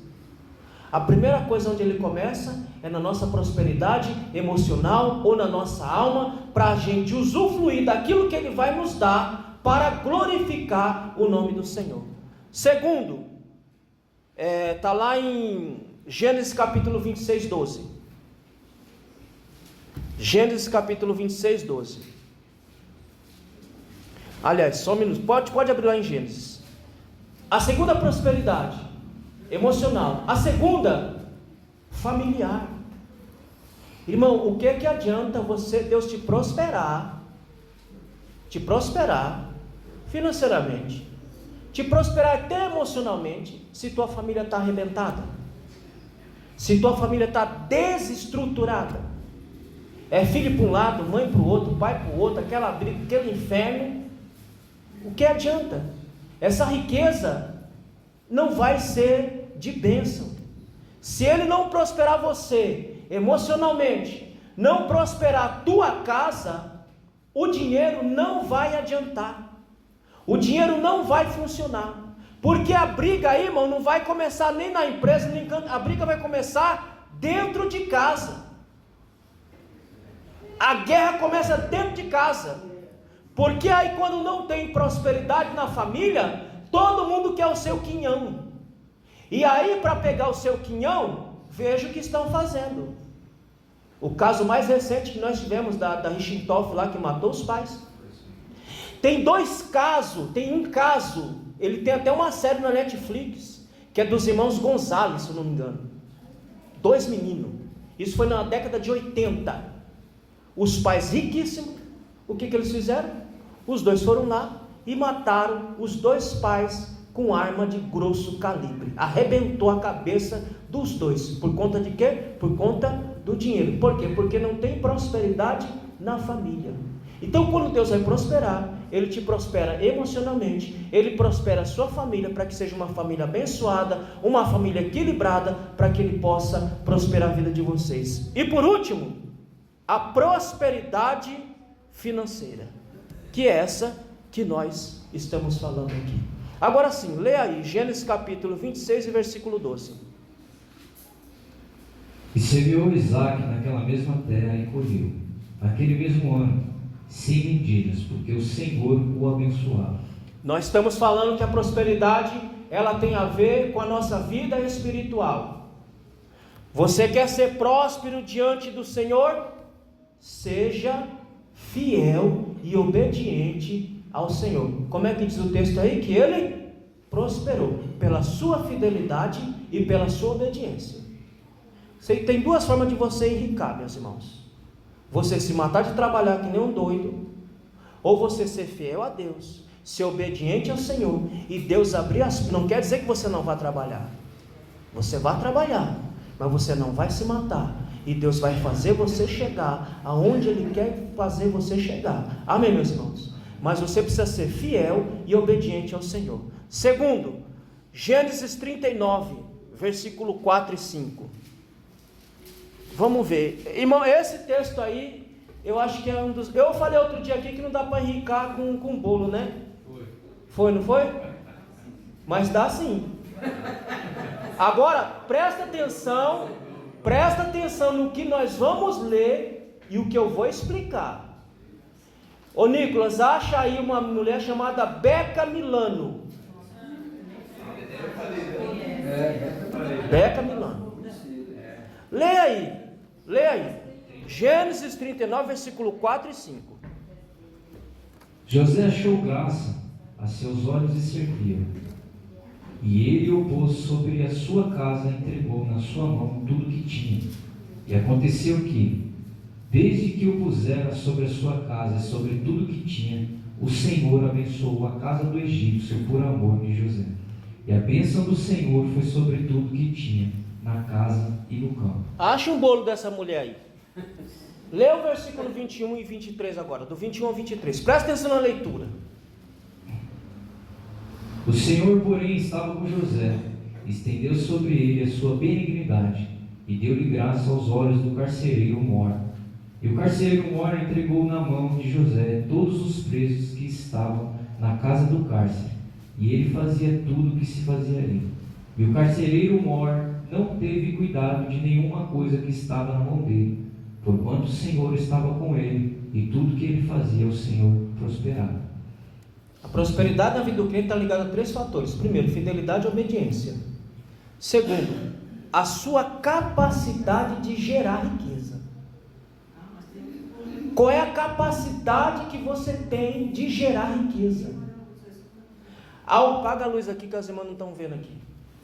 A primeira coisa onde Ele começa é na nossa prosperidade emocional ou na nossa alma, para a gente usufruir daquilo que Ele vai nos dar para glorificar o nome do Senhor. Segundo, está lá em Gênesis capítulo 26, 12. Gênesis capítulo 26, 12. Aliás, só um minuto, pode abrir lá em Gênesis. A segunda prosperidade emocional. A segunda, familiar. Irmão, o que adianta Deus te prosperar financeiramente, te prosperar até emocionalmente, se tua família está arrebentada, se tua família está desestruturada? É filho para um lado, mãe para o outro, pai para o outro, aquela briga, aquele inferno. O que adianta? Essa riqueza não vai ser de bênção. Se Ele não prosperar você emocionalmente, não prosperar a tua casa, o dinheiro não vai adiantar. o dinheiro não vai funcionar. Porque a briga aí, irmão, não vai começar nem na empresa, nem a briga vai começar dentro de casa. A guerra começa dentro de casa. Porque aí quando não tem prosperidade na família, todo mundo quer o seu quinhão. E aí para pegar o seu quinhão, veja o que estão fazendo. O caso mais recente que nós tivemos da Richentoff lá, que matou os pais. Tem dois casos, tem um caso, ele tem até uma série na Netflix, que é dos irmãos Gonzalez, se eu não me engano. 2 meninos. Isso foi na década de 80. Os pais riquíssimos, o que eles fizeram? Os dois foram lá e mataram os 2 pais com arma de grosso calibre. Arrebentou a cabeça dos 2. Por conta de quê? Por conta do dinheiro. Por quê? Porque não tem prosperidade na família. Então quando Deus vai prosperar, Ele te prospera emocionalmente, Ele prospera a sua família, para que seja uma família abençoada, uma família equilibrada, para que Ele possa prosperar a vida de vocês. E por último, a prosperidade financeira, que é essa que nós estamos falando aqui. Agora sim, lê aí, Gênesis capítulo 26 e versículo 12. E semeou Isaque naquela mesma terra e colheu, naquele mesmo ano, 100 medidas, porque o Senhor o abençoava. Nós estamos falando que a prosperidade, ela tem a ver com a nossa vida espiritual. Você quer ser próspero diante do Senhor? Seja fiel e obediente ao Senhor. Como é que diz o texto aí? Que ele prosperou pela sua fidelidade e pela sua obediência. Tem 2 formas de você enricar, meus irmãos. Você se matar de trabalhar que nem um doido, ou você ser fiel a Deus, ser obediente ao Senhor, e Deus abrir as... Não quer dizer que você não vai trabalhar. Você vai trabalhar, mas você não vai se matar. E Deus vai fazer você chegar aonde Ele quer fazer você chegar. Amém, meus irmãos? Mas você precisa ser fiel e obediente ao Senhor. Segundo, Gênesis 39, versículo 4 e 5. Vamos ver. Irmão, esse texto aí, eu acho que é um dos... Eu falei outro dia aqui que não dá para enricar com bolo, né? Foi, não foi? Mas dá sim. Agora, presta atenção no que nós vamos ler e o que eu vou explicar. Ô Nicolas, acha aí uma mulher chamada Beca Milano. Beca Milano. Leia aí. Gênesis 39, versículo 4 e 5. José achou graça a seus olhos e serviu. E ele o pôs sobre a sua casa, entregou na sua mão tudo que tinha. E aconteceu que, desde que o pusera sobre a sua casa e sobre tudo que tinha, o Senhor abençoou a casa do egípcio por amor de José. E a bênção do Senhor foi sobre tudo que tinha, na casa e no campo. Acha um bolo dessa mulher aí. Lê o versículo 21 e 23 agora, do 21 ao 23. Presta atenção na leitura. O Senhor, porém, estava com José, estendeu sobre ele a sua benignidade, e deu-lhe graça aos olhos do carcereiro mor. E o carcereiro mor entregou na mão de José todos os presos que estavam na casa do cárcere, e ele fazia tudo o que se fazia ali. E o carcereiro mor não teve cuidado de nenhuma coisa que estava na mão dele, porquanto o Senhor estava com ele, e tudo que ele fazia, o Senhor prosperava. A prosperidade na vida do crente está ligada a 3 fatores. Primeiro, fidelidade e obediência. Segundo, a sua capacidade de gerar riqueza. Qual é a capacidade que você tem de gerar riqueza? Paga a luz aqui que as irmãs não estão vendo aqui.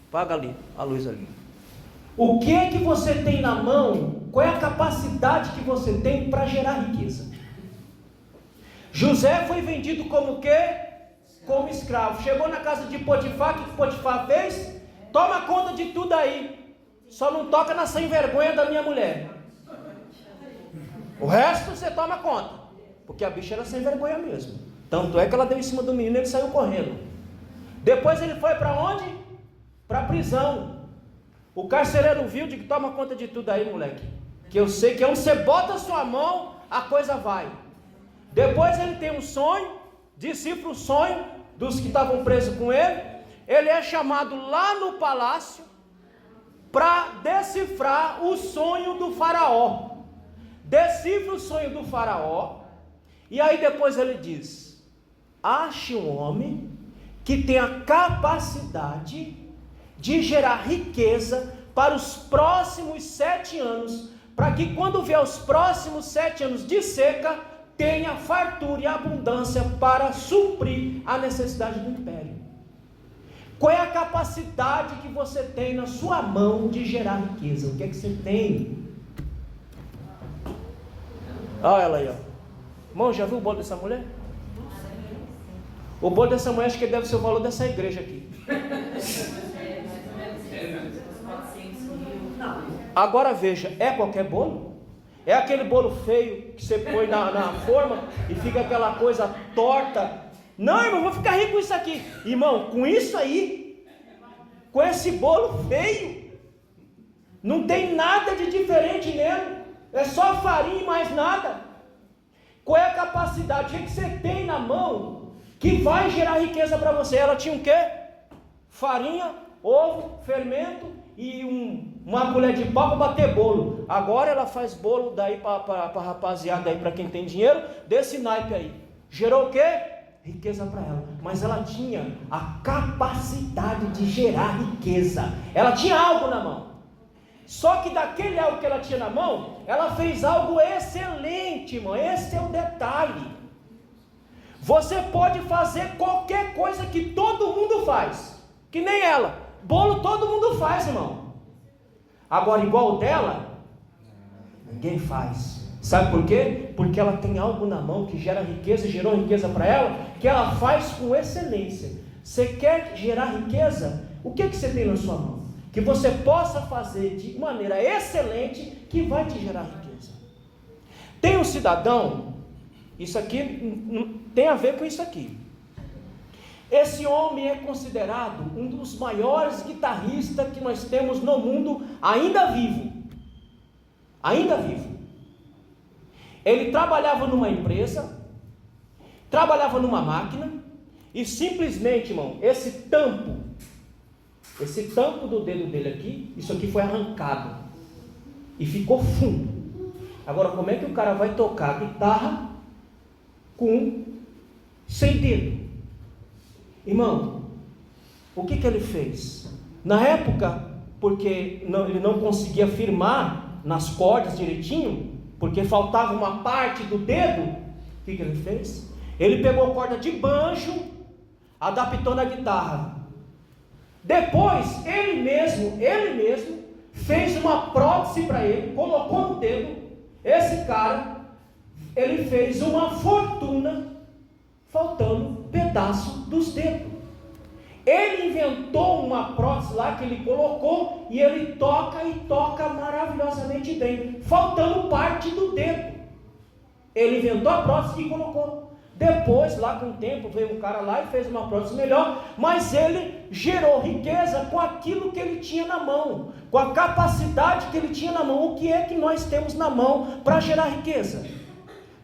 Paga ali, a luz ali. O que é que você tem na mão? Qual é a capacidade que você tem para gerar riqueza? José foi vendido como o quê? Como escravo. Chegou na casa de Potifar, o que Potifar fez? Toma conta de tudo aí, só não toca na sem vergonha da minha mulher. O resto você toma conta, porque a bicha era sem vergonha mesmo. Tanto é que ela deu em cima do menino e ele saiu correndo. Depois ele foi para onde? Para a prisão. O carcereiro viu, de que toma conta de tudo aí, moleque, que eu sei que onde você bota a sua mão, a coisa vai. Depois ele tem um sonho, decifra o sonho, dos que estavam presos com ele, ele é chamado lá no palácio para decifrar o sonho do faraó. Decifra o sonho do faraó, e aí depois ele diz: ache um homem que tenha capacidade de gerar riqueza para os próximos 7 anos, para que quando vier os próximos 7 anos de seca, tenha fartura e abundância para suprir a necessidade do império. Qual é a capacidade que você tem na sua mão de gerar riqueza? O que é que você tem? Olha ela aí, ó. Irmão, já viu o bolo dessa mulher? O bolo dessa mulher, acho que deve ser o valor dessa igreja aqui. Agora veja, é qualquer bolo? É aquele bolo feio que você põe na forma e fica aquela coisa torta. Não, irmão, vou ficar rico com isso aqui. Irmão, com isso aí, com esse bolo feio, não tem nada de diferente nele. É só farinha e mais nada. Qual é a capacidade? O que você tem na mão que vai gerar riqueza para você? Ela tinha o quê? Farinha, ovo, fermento e uma colher de pau para bater bolo. Agora ela faz bolo daí para rapaziada aí, para quem tem dinheiro, desse naipe aí. Gerou o quê? Riqueza para ela. Mas ela tinha a capacidade de gerar riqueza. Ela tinha algo na mão. Só que daquele algo que ela tinha na mão, ela fez algo excelente, irmão. Esse é o detalhe. Você pode fazer qualquer coisa que todo mundo faz, que nem ela. Bolo todo mundo faz, irmão. Agora, igual o dela, ninguém faz. Sabe por quê? Porque ela tem algo na mão que gera riqueza, gerou riqueza para ela, que ela faz com excelência. Você quer gerar riqueza? O que você tem na sua mão? Que você possa fazer de maneira excelente, que vai te gerar riqueza. Tem um cidadão, isso aqui tem a ver com isso aqui. Esse homem é considerado um dos maiores guitarristas que nós temos no mundo, ainda vivo. Ainda vivo. Ele trabalhava numa empresa, trabalhava numa máquina, e simplesmente, irmão, esse tampo do dedo dele aqui, isso aqui foi arrancado e ficou fundo. Agora, como é que o cara vai tocar guitarra sem dedo? Irmão, o que ele fez? Na época, porque ele não conseguia firmar nas cordas direitinho, porque faltava uma parte do dedo, o que ele fez? Ele pegou a corda de banjo, adaptou na guitarra. Depois, ele mesmo fez uma prótese para ele, colocou no dedo. Esse cara, ele fez uma fortuna, faltando um pedaço dos dedos. Ele inventou uma prótese lá que ele colocou, e ele toca maravilhosamente bem, faltando parte do dedo. Ele inventou a prótese e colocou. Depois, lá com o tempo, veio um cara lá e fez uma prótese melhor, mas ele gerou riqueza com aquilo que ele tinha na mão, com a capacidade que ele tinha na mão. O que é que nós temos na mão para gerar riqueza?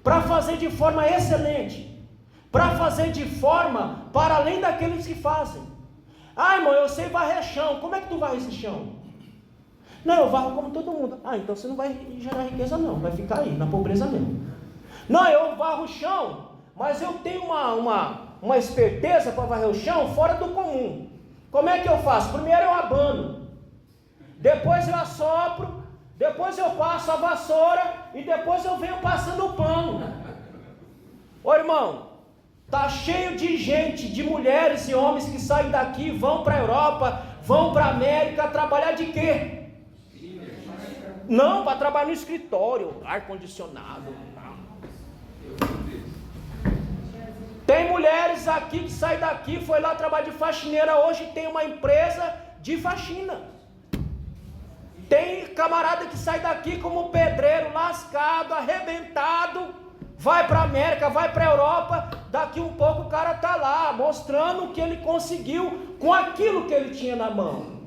Para fazer de forma excelente, para fazer de forma para além daqueles que fazem. Ah, irmão, eu sei varrer chão. Como é que tu varre esse chão? Não, eu varro como todo mundo. Ah, então você não vai gerar riqueza não, vai ficar aí, na pobreza mesmo. Não, eu varro o chão, mas eu tenho uma esperteza para varrer o chão fora do comum. Como é que eu faço? Primeiro eu abano, depois eu assopro, depois eu passo a vassoura e depois eu venho passando o pano. Ô irmão, está cheio de gente, de mulheres e homens que saem daqui, vão para a Europa, vão para a América, trabalhar de quê? Não, para trabalhar no escritório, ar-condicionado. Tem mulheres aqui que saem daqui, foi lá trabalhar de faxineira, hoje tem uma empresa de faxina. Tem camarada que sai daqui como pedreiro, lascado, arrebentado, vai para a América, vai para a Europa, daqui um pouco o cara está lá, mostrando o que ele conseguiu com aquilo que ele tinha na mão.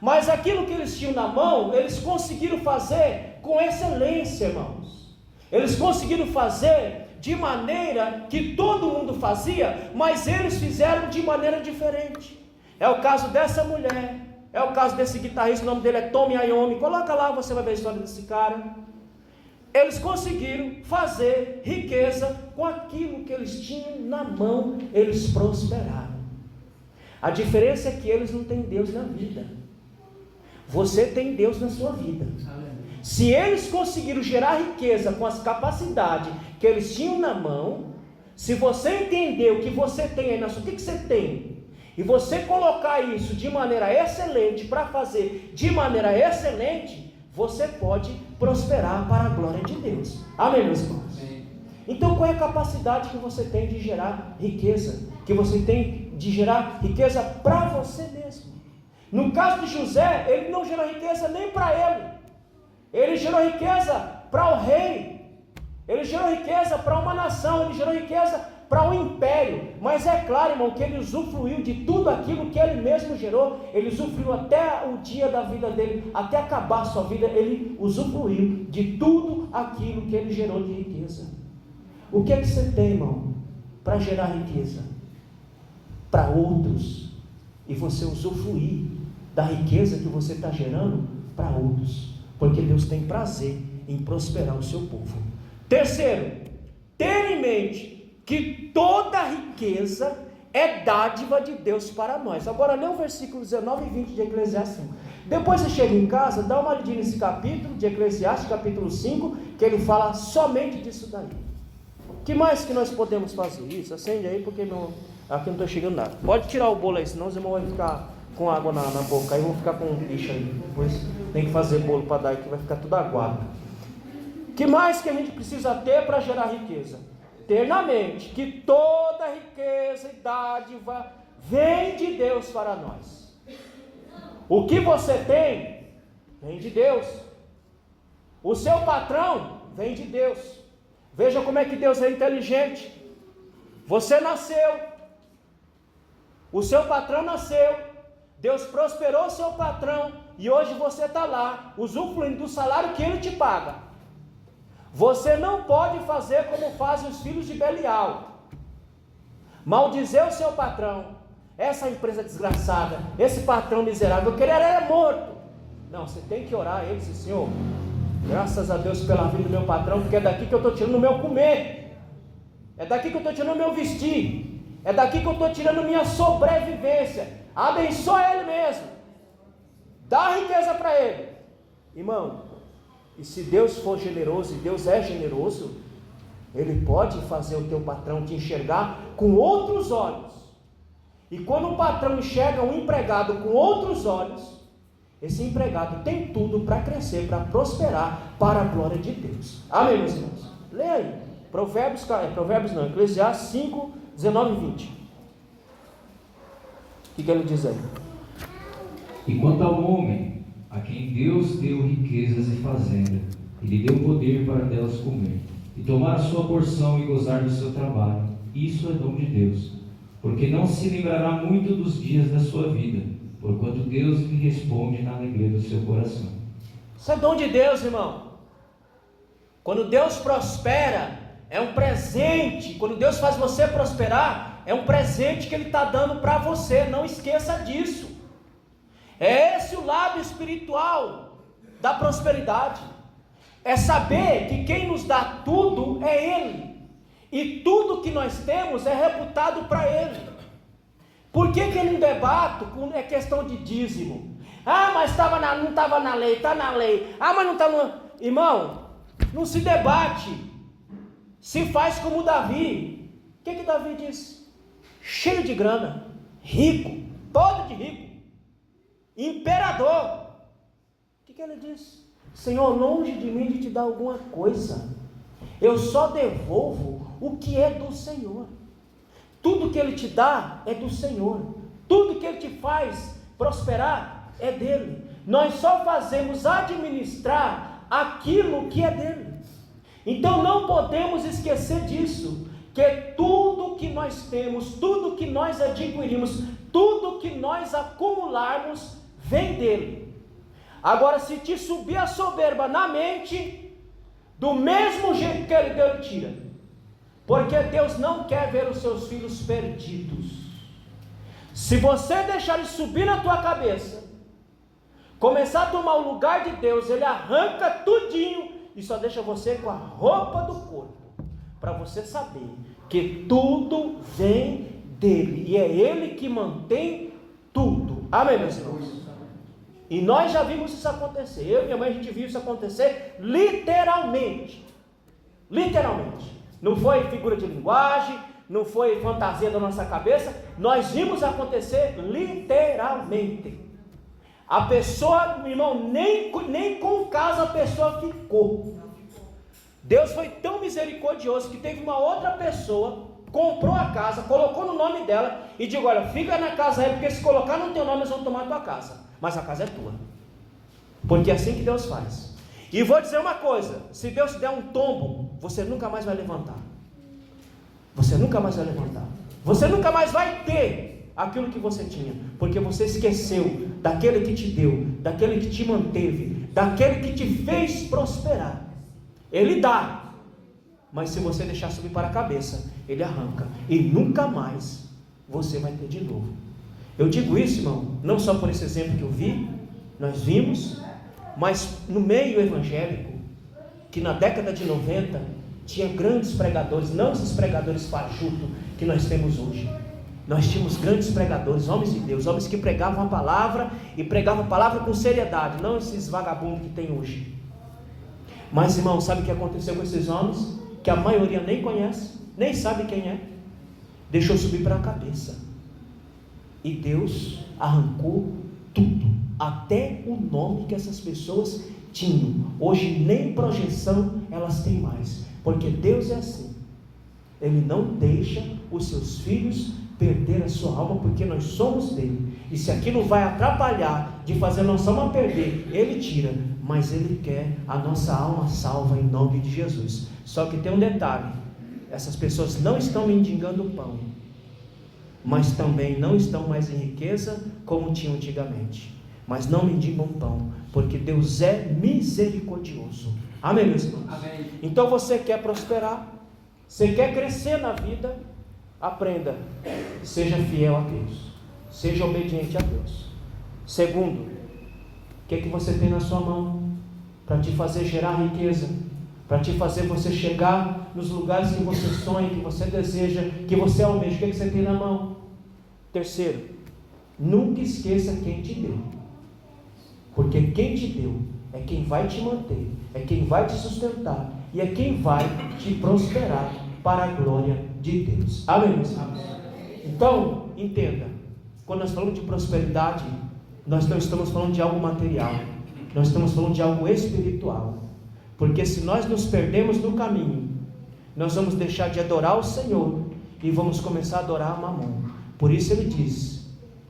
Mas aquilo que eles tinham na mão, eles conseguiram fazer com excelência, irmãos. Eles conseguiram fazer de maneira que todo mundo fazia, mas eles fizeram de maneira diferente. É o caso dessa mulher, é o caso desse guitarrista, o nome dele é Tony Iommi. Coloca lá, você vai ver a história desse cara. Eles conseguiram fazer riqueza com aquilo que eles tinham na mão, eles prosperaram. A diferença é que eles não têm Deus na vida. Você tem Deus na sua vida. Se eles conseguiram gerar riqueza com as capacidades que eles tinham na mão, se você entender o que você tem aí na sua, o que você tem, e você colocar isso de maneira excelente, para fazer de maneira excelente, você pode prosperar para a glória de Deus. Amém, meus irmãos? Sim. Então, qual é a capacidade que você tem de gerar riqueza? Que você tem de gerar riqueza para você mesmo. No caso de José, ele não gerou riqueza nem para ele. Ele gerou riqueza para o rei. Ele gerou riqueza para uma nação. Ele gerou riqueza para um império. Mas é claro, irmão, que ele usufruiu de tudo aquilo que ele mesmo gerou. Ele usufruiu até o dia da vida dele, até acabar a sua vida. Ele usufruiu de tudo aquilo que ele gerou de riqueza. O que é que você tem, irmão, para gerar riqueza? Para outros. E você usufruir da riqueza que você está gerando para outros. Porque Deus tem prazer em prosperar o seu povo. Terceiro, ter em mente que toda riqueza é dádiva de Deus para nós. Agora lê o versículo 19 e 20 de Eclesiastes 5. Depois você chega em casa, dá uma olhadinha nesse capítulo de Eclesiastes, capítulo 5, que ele fala somente disso daí. O que mais que nós podemos fazer? Isso, acende aí, porque aqui não estou chegando nada. Pode tirar o bolo aí, senão os irmãos vão ficar com água na boca, aí vão ficar com bicho aí. Depois tem que fazer bolo para dar, que vai ficar tudo aguado. O que mais que a gente precisa ter para gerar riqueza? Ter na mente que toda riqueza e dádiva vem de Deus para nós. O que você tem, vem de Deus. O seu patrão, vem de Deus. Veja como é que Deus é inteligente. Você nasceu, o seu patrão nasceu, Deus prosperou o seu patrão, e hoje você está lá, usufruindo do salário que ele te paga. Você não pode fazer como fazem os filhos de Belial, maldizer o seu patrão, essa empresa desgraçada, esse patrão miserável, eu queria era morto. Não, você tem que orar a ele, Senhor, graças a Deus pela vida do meu patrão, porque é daqui que eu estou tirando o meu comer, é daqui que eu estou tirando o meu vestir, é daqui que eu estou tirando minha sobrevivência. Abençoa ele mesmo, dá riqueza para ele, irmão. E se Deus for generoso, e Deus é generoso, Ele pode fazer o teu patrão te enxergar com outros olhos. E quando o patrão enxerga um empregado com outros olhos, esse empregado tem tudo para crescer, para prosperar, para a glória de Deus. Amém, meus irmãos? Leia aí, Eclesiastes 5, 19 e 20. O que ele diz aí? E quanto ao homem, a quem Deus deu riquezas e fazenda, e lhe deu poder para delas comer, e tomar a sua porção e gozar do seu trabalho, isso é dom de Deus, porque não se lembrará muito dos dias da sua vida, porquanto Deus lhe responde na alegria do seu coração. Isso é dom de Deus, irmão. Quando Deus prospera, é um presente. Quando Deus faz você prosperar, é um presente que Ele está dando para você. Não esqueça disso. É esse o lado espiritual da prosperidade. É saber que quem nos dá tudo é Ele. E tudo que nós temos é reputado para Ele. Por que eu não debato com é questão de dízimo? Ah, mas não estava na lei, está na lei. Ah, mas não está no... Irmão, não se debate. Se faz como Davi. O que Davi disse? Cheio de grana, rico, todo de rico, imperador. O que ele disse? Senhor, longe de mim de te dar alguma coisa. Eu só devolvo o que é do Senhor. Tudo que Ele te dá é do Senhor. Tudo que Ele te faz prosperar é dEle. Nós só fazemos administrar aquilo que é dEle. Então não podemos esquecer disso, que tudo que nós temos, tudo que nós adquirimos, tudo que nós acumularmos, vem dEle. Agora, se te subir a soberba na mente, do mesmo jeito que Ele deu, Ele tira. Porque Deus não quer ver os seus filhos perdidos. Se você deixar ele subir na tua cabeça, começar a tomar o lugar de Deus, ele arranca tudinho e só deixa você com a roupa do corpo, para você saber que tudo vem dele, e é ele que mantém tudo. Amém, meus irmãos? E nós já vimos isso acontecer. Eu e minha mãe, a gente viu isso acontecer literalmente. Literalmente. Não foi figura de linguagem, não foi fantasia da nossa cabeça. Nós vimos acontecer literalmente. A pessoa, meu irmão, nem com casa a pessoa ficou. Deus foi tão misericordioso que teve uma outra pessoa, comprou a casa, colocou no nome dela e digo: olha, fica na casa aí, porque se colocar no teu nome eles vão tomar a tua casa, mas a casa é tua. Porque é assim que Deus faz. E vou dizer uma coisa: se Deus te der um tombo, você nunca mais vai levantar. Você nunca mais vai levantar. Você nunca mais vai ter aquilo que você tinha, porque você esqueceu daquele que te deu, daquele que te manteve, daquele que te fez prosperar. Ele dá, mas se você deixar subir para a cabeça, ele arranca, e nunca mais você vai ter de novo. Eu digo isso, irmão, não só por esse exemplo que eu vi, nós vimos, mas no meio evangélico, que na década de 90 tinha grandes pregadores, não esses pregadores fajutos que nós temos hoje. Nós tínhamos grandes pregadores, homens de Deus, homens que pregavam a palavra, e pregavam a palavra com seriedade, não esses vagabundos que tem hoje. Mas, irmão, sabe o que aconteceu com esses homens? Que a maioria nem conhece, nem sabe quem é. Deixou subir para a cabeça, e Deus arrancou tudo, até o nome que essas pessoas tinham. Hoje nem projeção elas têm mais, porque Deus é assim. Ele não deixa os seus filhos perder a sua alma, porque nós somos dele, e se aquilo vai atrapalhar de fazer a nossa alma perder, ele tira, mas ele quer a nossa alma salva em nome de Jesus. Só que tem um detalhe: essas pessoas não estão mendigando pão, mas também não estão mais em riqueza como tinham antigamente, mas não mendigam pão, porque Deus é misericordioso. Amém, meus irmãos? Amém. Então você quer prosperar, você quer crescer na vida, aprenda, seja fiel a Deus, seja obediente a Deus. Segundo, o que é que você tem na sua mão para te fazer gerar riqueza, para te fazer você chegar nos lugares que você sonha, que você deseja, que você almeja? O que é que você tem na mão? Terceiro, nunca esqueça quem te deu, porque quem te deu é quem vai te manter, é quem vai te sustentar, e é quem vai te prosperar para a glória de Deus. Amém? Então, entenda, quando nós falamos de prosperidade, nós não estamos falando de algo material, nós estamos falando de algo espiritual, porque se nós nos perdemos no caminho, nós vamos deixar de adorar o Senhor e vamos começar a adorar a Mamon. Por isso ele diz: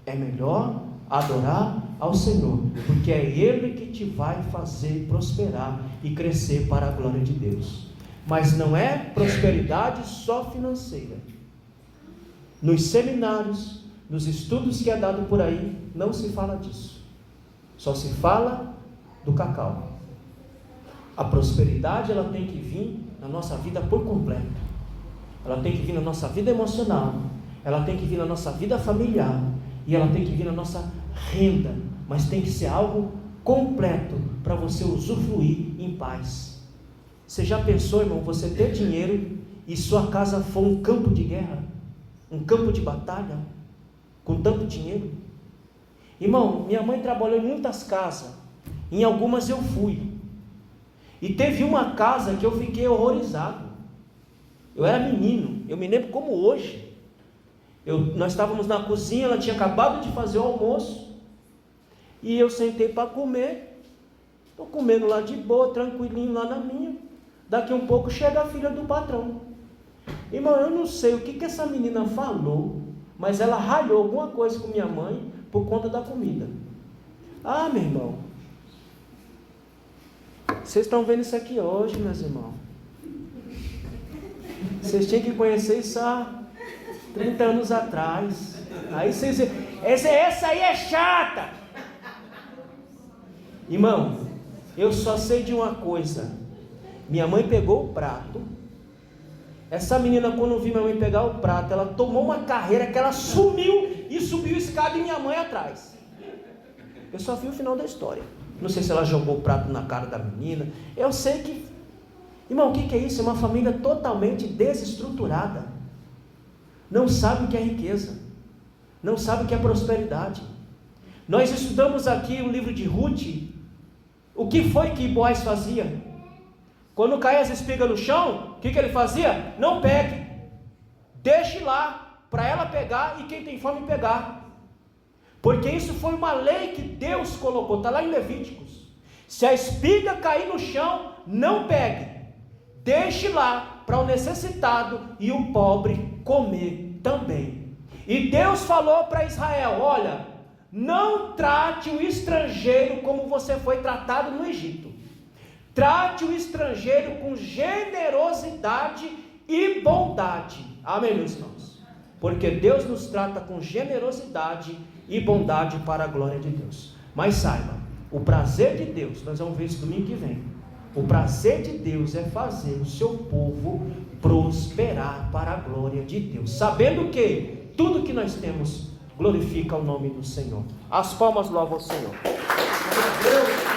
é melhor adorar ao Senhor, porque é Ele que te vai fazer prosperar e crescer para a glória de Deus. Mas não é prosperidade só financeira. Nos seminários, nos estudos que é dado por aí, não se fala disso, só se fala do cacau. A prosperidade, ela tem que vir na nossa vida por completo, ela tem que vir na nossa vida emocional, ela tem que vir na nossa vida familiar, e ela tem que vir na nossa renda, mas tem que ser algo completo para você usufruir em paz. Você já pensou, irmão, você ter dinheiro e sua casa for um campo de guerra, um campo de batalha, com tanto dinheiro? Irmão, minha mãe trabalhou em muitas casas, em algumas eu fui, e teve uma casa que eu fiquei horrorizado. Eu era menino, eu me lembro como hoje. Nós estávamos na cozinha, ela tinha acabado de fazer o almoço, e eu sentei para comer, estou comendo lá de boa, tranquilinho lá na minha. Daqui um pouco chega a filha do patrão. Irmão, eu não sei o que essa menina falou, mas ela ralhou alguma coisa com minha mãe por conta da comida. Ah, meu irmão, vocês estão vendo isso aqui hoje, meus irmãos. Vocês tinham que conhecer isso há 30 anos atrás. Aí vocês, essa aí é chata. Irmão, eu só sei de uma coisa: minha mãe pegou o prato Essa menina, quando viu minha mãe pegar o prato, ela tomou uma carreira que ela sumiu e subiu a escada e minha mãe atrás. Eu só vi o final da história. Não sei se ela jogou o prato na cara da menina. Eu sei que... Irmão, o que é isso? É uma família totalmente desestruturada. Não sabe o que é riqueza. Não sabe o que é prosperidade. Nós estudamos aqui o livro de Ruth. O que foi que Boaz fazia? Quando caia as espigas no chão, o que ele fazia? Não pegue. Deixe lá, para ela pegar e quem tem fome pegar. Porque isso foi uma lei que Deus colocou, está lá em Levíticos. Se a espiga cair no chão, não pegue. Deixe lá para o necessitado e o pobre comer também. E Deus falou para Israel: olha, não trate o estrangeiro como você foi tratado no Egito. Trate o estrangeiro com generosidade e bondade. Amém, meus irmãos? Porque Deus nos trata com generosidade e bondade para a glória de Deus. Mas saiba, o prazer de Deus, nós vamos ver isso domingo que vem. O prazer de Deus é fazer o seu povo prosperar para a glória de Deus, sabendo que tudo que nós temos glorifica o nome do Senhor. As palmas louvam ao Senhor. Deus.